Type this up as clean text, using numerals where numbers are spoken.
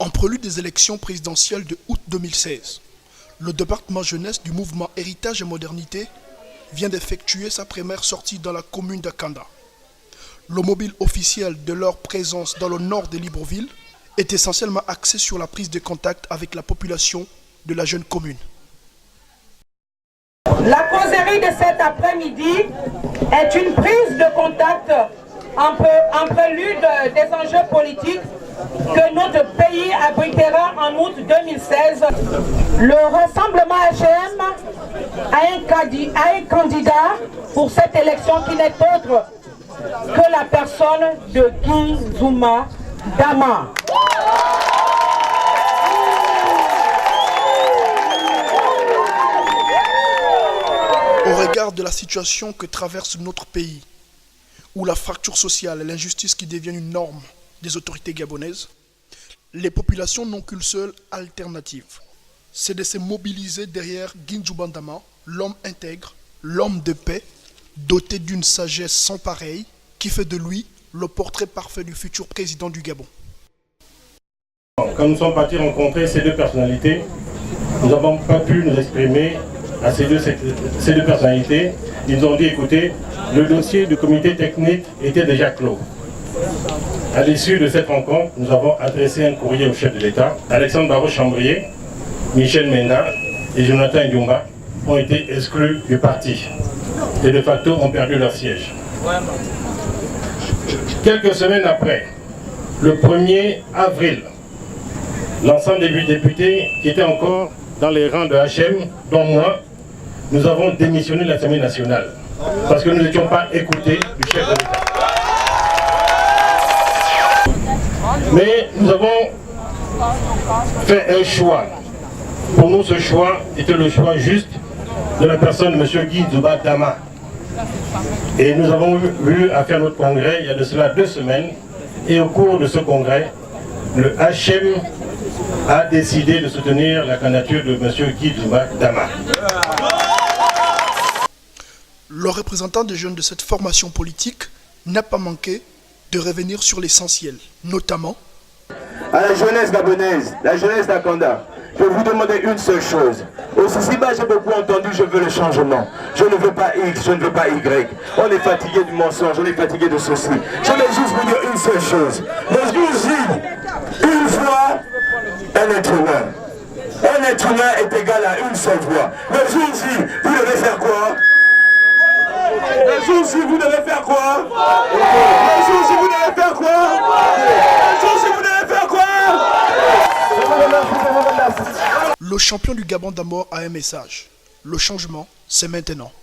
En prélude des élections présidentielles de août 2016, le département jeunesse du mouvement Héritage et Modernité vient d'effectuer sa première sortie dans la commune d'Akanda. Le mobile officiel de leur présence dans le nord de Libreville est essentiellement axé sur la prise de contact avec la population de la jeune commune. La causerie de cet après-midi est une prise de contact en prélude des enjeux politiques que notre pays abritera en août 2016. Le Rassemblement HM a un candidat pour cette élection qui n'est autre que la personne de Guy Zouma Dama. Au regard de la situation que traverse notre pays, où la fracture sociale et l'injustice qui deviennent une norme des autorités gabonaises, les populations n'ont qu'une seule alternative, c'est de se mobiliser derrière Guy Zouma Dama, l'homme intègre, l'homme de paix, doté d'une sagesse sans pareille, qui fait de lui le portrait parfait du futur président du Gabon. Quand nous sommes partis rencontrer ces deux personnalités, nous n'avons pas pu nous exprimer à ces deux personnalités. Ils nous ont dit, écoutez, le dossier du comité technique était déjà clos. À l'issue de cette rencontre, nous avons adressé un courrier au chef de l'État. Alexandre Barraud-Chambrier, Michel Menda et Jonathan Ndioumba ont été exclus du parti et de facto ont perdu leur siège. Quelques semaines après, le 1er avril, l'ensemble des députés qui étaient encore dans les rangs de HM, dont moi, nous avons démissionné de l'Assemblée nationale parce que nous n'étions pas écoutés du chef de l'État. Mais nous avons fait un choix. Pour nous, ce choix était le choix juste de la personne de M. Guy Zouma Dama. Et nous avons eu à faire notre congrès il y a de cela 2 semaines. Et au cours de ce congrès, le HM a décidé de soutenir la candidature de M. Guy Zouma Dama. Le représentant des jeunes de cette formation politique n'a pas manqué de revenir sur l'essentiel, notamment à la jeunesse gabonaise, la jeunesse d'Akanda. Je vais vous demander une seule chose. Au Sisiba, j'ai beaucoup entendu, je veux le changement. Je ne veux pas X, je ne veux pas Y. On est fatigué du mensonge, on est fatigué de ceci. Je vais juste vous dire une seule chose. Le jour J, une fois, un être humain. Un être humain est égal à une seule voix. Le jour J, vous devez faire quoi? Le jour J, vous devez faire quoi? Le jour J, vous devez faire quoi? Le jour J, vous devez faire quoi? le champion du Gabon d'Amor a un message. Le changement, c'est maintenant.